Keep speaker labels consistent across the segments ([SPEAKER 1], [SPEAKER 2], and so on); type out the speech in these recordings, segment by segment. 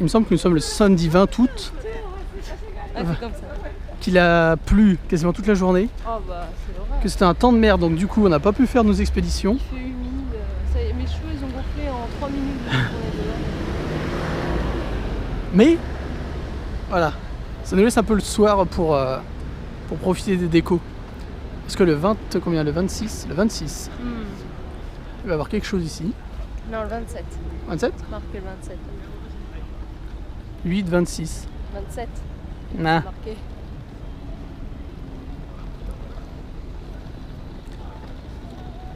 [SPEAKER 1] il me semble que nous sommes le samedi 20 août,
[SPEAKER 2] Ah, c'est comme ça.
[SPEAKER 1] qu'il a plu quasiment toute la journée,
[SPEAKER 2] Oh bah, c'est l'horreur.
[SPEAKER 1] que c'était un temps de merde, donc du coup on n'a pas pu faire nos expéditions.
[SPEAKER 2] Il fait humide. Ça y est, mes cheveux ils ont gonflé en 3 minutes. de tourner dehors.
[SPEAKER 1] Mais voilà, ça nous laisse un peu le soir pour profiter des décos. Parce que le 20, combien, le 26, il va y avoir quelque chose ici.
[SPEAKER 2] Non, le 27.
[SPEAKER 1] 27
[SPEAKER 2] Marqué le 27.
[SPEAKER 1] 8, 26.
[SPEAKER 2] 27.
[SPEAKER 1] Nah.
[SPEAKER 2] Marqué.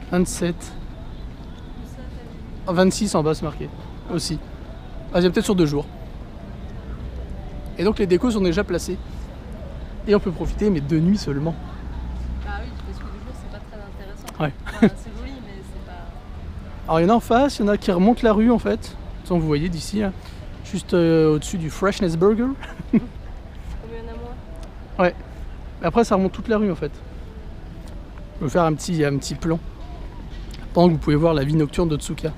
[SPEAKER 1] « 27. Ah, 26 en bas, c'est marqué. Aussi. Ah, c'est peut-être sur 2 jours. Et donc les décos sont déjà placés. Et on peut profiter, mais de nuit seulement.
[SPEAKER 2] Bah oui, parce que le jour c'est pas très intéressant.
[SPEAKER 1] Ouais.
[SPEAKER 2] Enfin, c'est joli, mais c'est pas.
[SPEAKER 1] Alors il y en a en face, il y en a qui remontent la rue en fait. Comme vous voyez d'ici, hein, juste au-dessus du Freshness Burger.
[SPEAKER 2] Combien il y en a moins?
[SPEAKER 1] Ouais. Après ça remonte toute la rue en fait. Je vais faire un petit plan. Pendant que vous pouvez voir la vie nocturne de Tsuka.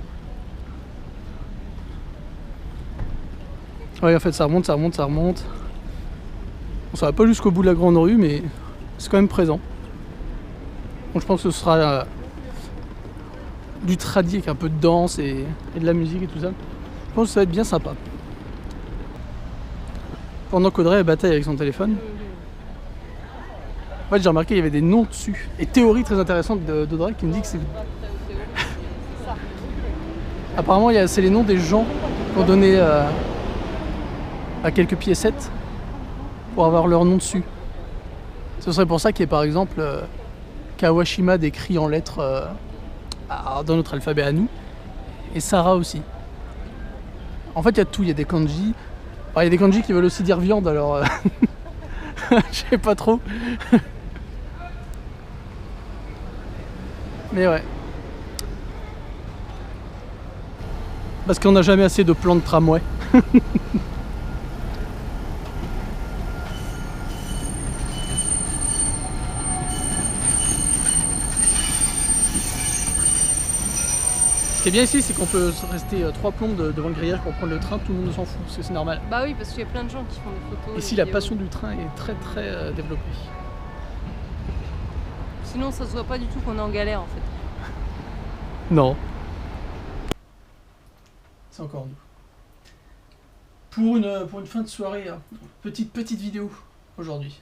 [SPEAKER 1] Ouais, en fait ça remonte, ça remonte, ça remonte. Bon, ça va pas jusqu'au bout de la grande rue, mais c'est quand même présent. Donc je pense que ce sera du tradi avec un peu de danse et de la musique et tout ça. Je pense que ça va être bien sympa. Pendant qu'Audrey bataille avec son téléphone. En fait, j'ai remarqué qu'il y avait des noms dessus. Et théorie très intéressante d'Audrey qui me dit que c'est... Apparemment, c'est les noms des gens qui ont donné à quelques piécettes pour avoir leur nom dessus. Ce serait pour ça qu'il y ait par exemple Kawashima décrit en lettres dans notre alphabet à nous, et Sarah aussi. En fait, il y a tout, il y a des kanji. Enfin, il y a des kanji qui veulent aussi dire viande, alors je sais pas trop. Mais ouais. Parce qu'on n'a jamais assez de plans de tramway. Ce qui est bien ici, c'est qu'on peut rester 3 plombes devant le grillage pour prendre le train, tout le monde s'en fout, parce que c'est normal.
[SPEAKER 2] Bah oui, parce qu'il y a plein de gens qui font des photos.
[SPEAKER 1] Ici, la passion du train est très très développée.
[SPEAKER 2] Sinon, ça se voit pas du tout qu'on est en galère en fait.
[SPEAKER 1] Non. C'est encore nous. Pour une fin de soirée, hein, petite vidéo aujourd'hui.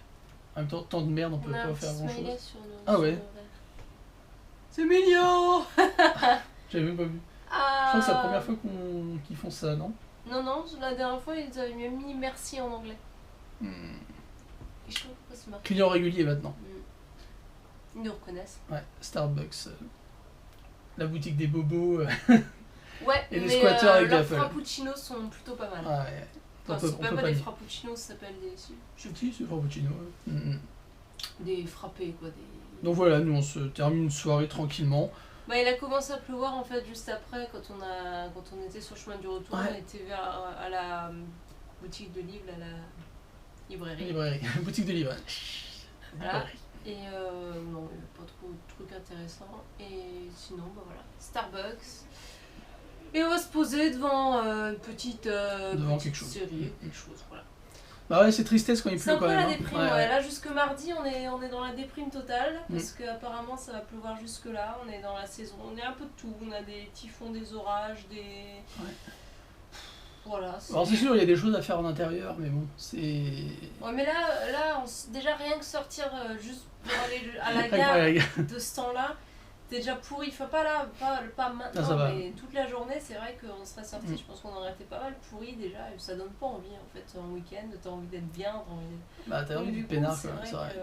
[SPEAKER 1] En même temps, tant de merde, on peut pas faire grand chose. Ah ouais. C'est mignon. J'avais même pas vu. Je crois que c'est la première fois qu'ils font ça, non?
[SPEAKER 2] Non, non, la dernière fois ils avaient même mis merci en anglais. Et je trouve que c'est marrant.
[SPEAKER 1] Client régulier maintenant.
[SPEAKER 2] Ils nous reconnaissent.
[SPEAKER 1] Ouais, Starbucks. La boutique des bobos.
[SPEAKER 2] Ouais,
[SPEAKER 1] et les
[SPEAKER 2] mais
[SPEAKER 1] squatteurs avec
[SPEAKER 2] leurs
[SPEAKER 1] Apple.
[SPEAKER 2] frappuccinos sont plutôt pas mal.
[SPEAKER 1] Ah ouais.
[SPEAKER 2] Enfin, c'est pas des frappuccinos, ça s'appelle des...
[SPEAKER 1] Si, c'est frappuccino.
[SPEAKER 2] Des frappés quoi.
[SPEAKER 1] Donc voilà, nous on se termine une soirée tranquillement.
[SPEAKER 2] Bah, il a commencé à pleuvoir en fait juste après quand on était sur le chemin du retour.
[SPEAKER 1] Ouais.
[SPEAKER 2] On était à la boutique de livres, à la librairie.
[SPEAKER 1] Boutique de livres.
[SPEAKER 2] Voilà. Et non, il n'y a pas trop de trucs intéressants. Et sinon, bah voilà, Starbucks. Et on va se poser devant une petite série, quelque chose, voilà.
[SPEAKER 1] Bah ouais, c'est tristesse quand il pleut quand même.
[SPEAKER 2] C'est un peu la déprime, ouais. Là, jusque mardi, on est dans la déprime totale. Parce qu'apparemment, ça va pleuvoir jusque là. On est dans la saison. On est un peu de tout. On a des typhons, des orages, des...
[SPEAKER 1] Ouais.
[SPEAKER 2] Voilà.
[SPEAKER 1] Alors c'est sûr, il y a des choses à faire en intérieur, mais bon, c'est...
[SPEAKER 2] Ouais, mais là déjà rien que sortir juste pour aller à la gare de ce temps-là, t'es déjà pourri. Enfin, pas maintenant, mais toute la journée, c'est vrai qu'on serait sorti. Je pense qu'on aurait été pas mal pourri déjà. Et ça donne pas envie en fait. En week-end, t'as envie d'être bien, t'as envie d'être...
[SPEAKER 1] Bah, t'as envie du peinard, quoi,
[SPEAKER 2] c'est vrai.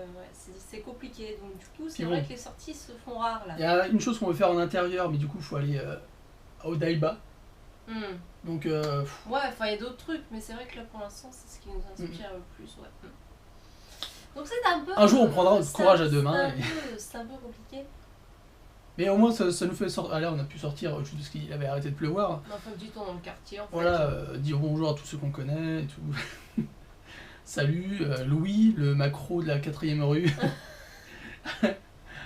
[SPEAKER 2] C'est compliqué. Donc, du coup, c'est vrai que les sorties se font rares là.
[SPEAKER 1] Il y a une chose qu'on veut faire en intérieur, mais du coup, il faut aller à Odaiba. Donc,
[SPEAKER 2] ouais, enfin, il y a d'autres trucs, mais c'est vrai que là pour l'instant, c'est ce qui nous inspire le plus. Ouais. Donc, c'est un peu.
[SPEAKER 1] Un jour, on prendra notre courage à deux mains.
[SPEAKER 2] C'est un peu compliqué.
[SPEAKER 1] Mais au moins, ça nous fait sortir. Ah là, on a pu sortir juste parce qu'il avait arrêté de pleuvoir.
[SPEAKER 2] Enfin, du temps dans le quartier en fait.
[SPEAKER 1] Voilà, dire bonjour à tous ceux qu'on connaît et tout. Salut, Louis, le macro de la 4ème rue.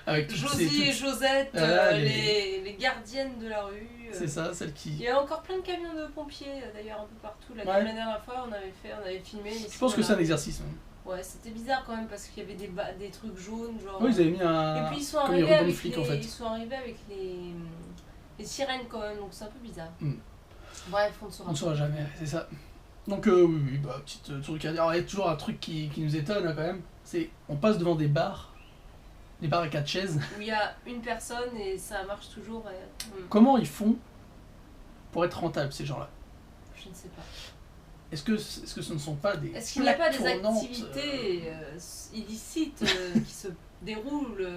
[SPEAKER 1] Avec
[SPEAKER 2] Josie et Josette, les gardiennes de la rue.
[SPEAKER 1] C'est ça, celles qui...
[SPEAKER 2] Il y a encore plein de camions de pompiers, d'ailleurs, un peu partout. La dernière fois, on avait filmé.
[SPEAKER 1] Je pense que c'est un exercice.
[SPEAKER 2] Ouais, c'était bizarre quand même, parce qu'il y avait des trucs jaunes, genre...
[SPEAKER 1] Oui, ils avaient mis un...
[SPEAKER 2] Et puis ils sont arrivés avec les sirènes quand même, donc c'est un peu bizarre. Bref, on ne saura
[SPEAKER 1] jamais, c'est ça. Donc oui, petite truc à dire. Alors, il y a toujours un truc qui nous étonne quand même, c'est on passe devant des bars à 4 chaises.
[SPEAKER 2] Où il y a une personne et ça marche toujours.
[SPEAKER 1] Comment ils font pour être rentables, ces gens-là?
[SPEAKER 2] Je ne sais pas.
[SPEAKER 1] Est-ce que ce ne sont pas des...
[SPEAKER 2] Est-ce qu'il n'y a pas des activités illicites qui se déroulent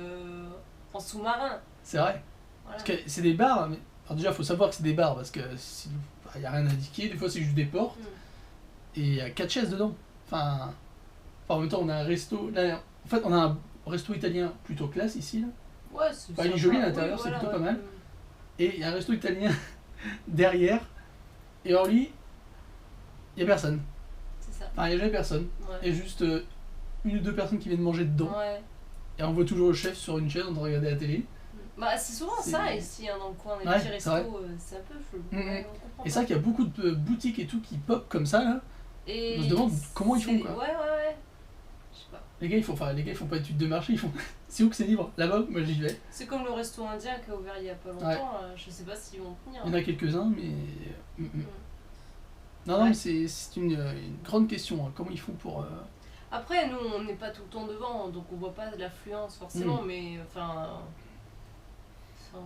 [SPEAKER 2] en sous-marin?
[SPEAKER 1] C'est vrai. Voilà. Parce que c'est des bars, mais... Alors déjà, il faut savoir que c'est des bars, parce que il n'y a rien à indiquer. Des fois, c'est juste des portes. Et il y a 4 chaises dedans. Enfin, en même temps, on a un resto... Là, en fait, on a un resto italien plutôt classe, ici. Là.
[SPEAKER 2] Ouais, c'est
[SPEAKER 1] il est joli à l'intérieur, c'est plutôt pas mal. Et il y a un resto italien derrière. Et alors lui... Il n'y a personne.
[SPEAKER 2] C'est ça.
[SPEAKER 1] Enfin, il n'y a jamais personne.
[SPEAKER 2] Ouais.
[SPEAKER 1] Il y a juste une ou deux personnes qui viennent manger dedans.
[SPEAKER 2] Ouais.
[SPEAKER 1] Et on voit toujours le chef sur une chaise en train de regarder la télé.
[SPEAKER 2] Bah, c'est souvent ça ici, dans le coin des petits restos, c'est un peu flou.
[SPEAKER 1] Et ça qu'il y a beaucoup de boutiques et tout qui pop comme ça là. Et on se demande comment ils font quoi.
[SPEAKER 2] Ouais. Je sais pas.
[SPEAKER 1] Les gars ils font pas d'études de marché, ils font. C'est où que c'est libre? Là-bas, moi j'y vais.
[SPEAKER 2] C'est comme le resto indien qui a ouvert il y a pas longtemps, je sais pas s'ils vont tenir.
[SPEAKER 1] Il y en a quelques-uns, mais. Non, mais c'est une grande question, hein. Comment ils font pour...
[SPEAKER 2] Après, nous, on n'est pas tout le temps devant, donc on voit pas de l'affluence forcément, mais enfin...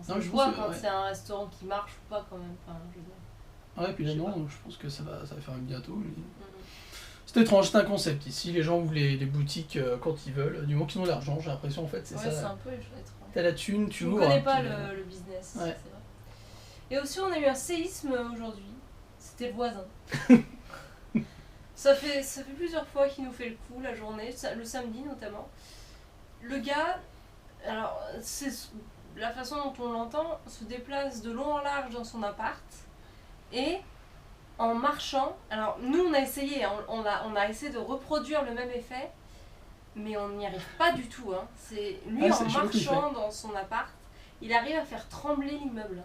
[SPEAKER 2] je vois quand c'est un restaurant qui marche ou pas quand même, enfin, je veux dire.
[SPEAKER 1] Ouais, puis là, non, je pense que ça va faire bientôt, mais... C'est étrange, c'est un concept ici, les gens ouvrent les boutiques quand ils veulent, du moment qu'ils ont l'argent, j'ai l'impression, en fait, c'est ça.
[SPEAKER 2] Ouais, c'est un peu étrange.
[SPEAKER 1] T'as la thune, tu ouvres...
[SPEAKER 2] Je connais pas le business, c'est vrai. Et aussi, on a eu un séisme aujourd'hui. C'était le voisin. ça fait plusieurs fois qu'il nous fait le coup la journée, le samedi notamment. Le gars, alors c'est la façon dont on l'entend, se déplace de long en large dans son appart et en marchant, alors nous on a essayé, on a essayé de reproduire le même effet, mais on n'y arrive pas du tout. Hein. C'est lui en marchant dans son appart, il arrive à faire trembler l'immeuble.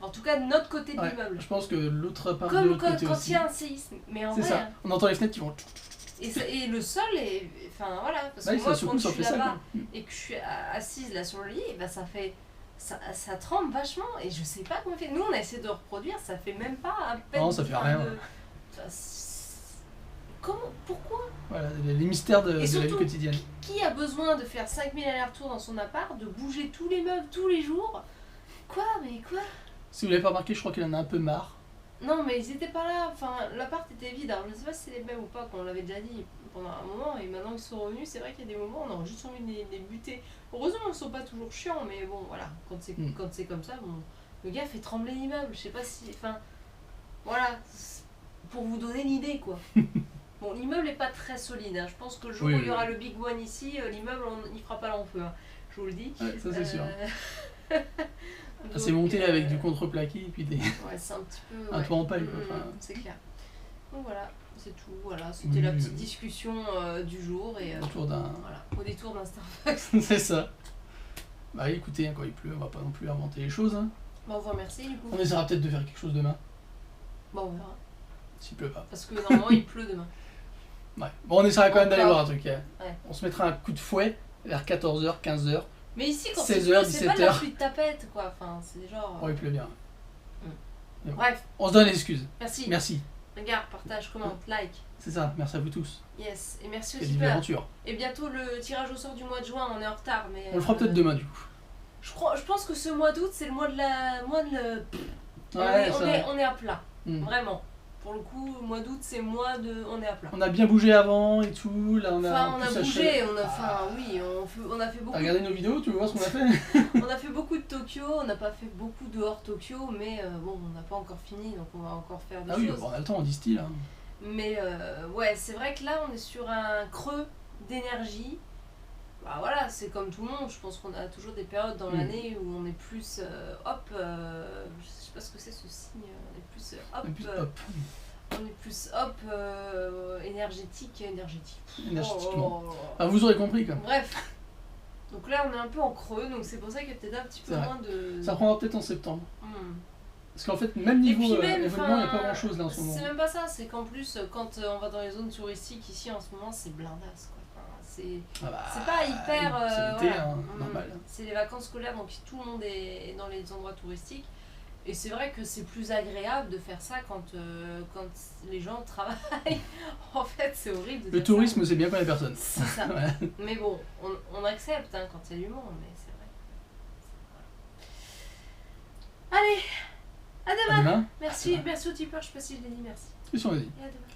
[SPEAKER 2] En tout cas, de notre côté de l'immeuble.
[SPEAKER 1] Je pense que l'autre part de
[SPEAKER 2] l'autre côté quand il y a un séisme. Mais en vrai,
[SPEAKER 1] c'est ça. On entend les fenêtres qui vont...
[SPEAKER 2] Et le sol est... Enfin, voilà. Parce que moi, quand je suis là-bas et que je suis assise là sur le lit, bah, ça fait... Ça tremble vachement. Et je sais pas comment on fait. Nous, on a essayé de reproduire. Ça fait même pas à peine...
[SPEAKER 1] Non, ça fait rien.
[SPEAKER 2] Comment? Pourquoi?
[SPEAKER 1] Voilà, les mystères de la vie quotidienne.
[SPEAKER 2] Qui a besoin de faire 5000 allers-retours dans son appart, de bouger tous les meubles tous les jours? Quoi? Mais quoi?
[SPEAKER 1] Si vous l'avez pas remarqué, je crois qu'il en a un peu marre.
[SPEAKER 2] Non, mais ils étaient pas là. Enfin, l'appart était vide. Alors, je sais pas si c'est les mêmes ou pas, qu'on l'avait déjà dit pendant un moment. Et maintenant, ils sont revenus. C'est vrai qu'il y a des moments où on aurait juste envie de les buter. Heureusement, ils sont pas toujours chiants. Mais bon, voilà. Quand c'est comme ça, bon, le gars fait trembler l'immeuble. Je sais pas si... Enfin, voilà. Pour vous donner l'idée, quoi. Bon, l'immeuble est pas très solide. Hein. Je pense que le jour où il y aura le Big One ici, l'immeuble, il fera pas long feu. Hein. Je vous le dis.
[SPEAKER 1] Ouais, ça, c'est sûr. C'est monté avec du contreplaqué et puis des...
[SPEAKER 2] Ouais, c'est un petit peu...
[SPEAKER 1] un toit en paille.
[SPEAKER 2] C'est clair. Donc voilà, c'est tout. Voilà, c'était la petite discussion du jour. Et, au détour d'un Starbucks.
[SPEAKER 1] C'est ça. Bah écoutez, quand il pleut, on va pas non plus inventer les choses. Hein.
[SPEAKER 2] Bah, on vous remercie du coup.
[SPEAKER 1] On essaiera peut-être de faire quelque chose demain.
[SPEAKER 2] Bah on verra.
[SPEAKER 1] S'il pleut pas.
[SPEAKER 2] Parce que normalement il pleut demain.
[SPEAKER 1] Ouais. Bon, on essaiera quand même d'aller voir un truc. Hein. Ouais. On se mettra un coup de fouet vers 14h, 15h.
[SPEAKER 2] Mais ici, quand
[SPEAKER 1] 16h,
[SPEAKER 2] c'est pas de la pluie de tapette, quoi. Enfin, c'est genre...
[SPEAKER 1] Oh, il pleut bien.
[SPEAKER 2] Bon. Bref.
[SPEAKER 1] On se donne l'excuse.
[SPEAKER 2] Merci. Regarde, partage, commente, like.
[SPEAKER 1] C'est ça, merci à vous tous.
[SPEAKER 2] Yes, et merci
[SPEAKER 1] aussi.
[SPEAKER 2] Et bientôt le tirage au sort du mois de juin, on est en retard, mais...
[SPEAKER 1] On le fera peut-être demain, du coup.
[SPEAKER 2] Je pense que ce mois d'août, c'est le mois de la... on est à plat, vraiment. Pour le coup, mois d'août, c'est mois de... On est à plat.
[SPEAKER 1] On a bien bougé avant et tout. Là, on a
[SPEAKER 2] bougé, on a fait beaucoup...
[SPEAKER 1] T'as regardé nos vidéos, tu veux voir ce qu'on a fait?
[SPEAKER 2] On a fait beaucoup de Tokyo, on n'a pas fait beaucoup dehors Tokyo, mais bon, on n'a pas encore fini, donc on va encore faire des choses.
[SPEAKER 1] Ah oui, on a le temps, on distille. Hein.
[SPEAKER 2] Mais ouais, c'est vrai que là, on est sur un creux d'énergie. Bah voilà, c'est comme tout le monde, je pense qu'on a toujours des périodes dans l'année où on est plus je sais pas ce que c'est ce signe, on est plus on est plus énergétiquement.
[SPEAKER 1] Vous aurez compris quoi.
[SPEAKER 2] Bref, Donc là, on est un peu en creux, donc c'est pour ça qu'il y a peut-être un petit peu moins de...
[SPEAKER 1] Ça reprendra peut-être en septembre. Parce qu'en fait, même niveau événement, il n'y a pas grand-chose là en ce moment.
[SPEAKER 2] C'est même pas ça, c'est qu'en plus, quand on va dans les zones touristiques ici en ce moment, c'est blindasse, quoi. C'est pas hyper...
[SPEAKER 1] c'est l'été, normal.
[SPEAKER 2] C'est les vacances scolaires, donc tout le monde est dans les endroits touristiques. Et c'est vrai que c'est plus agréable de faire ça quand les gens travaillent. En fait, c'est horrible de
[SPEAKER 1] Le tourisme, c'est bien pour les personnes.
[SPEAKER 2] C'est ça. Ouais. Mais bon, on accepte quand il y a du monde, mais c'est vrai. Allez, à demain. Merci au tipeur, je sais pas si je l'ai dit, merci.
[SPEAKER 1] Et si on l'a dit.
[SPEAKER 2] Et à demain.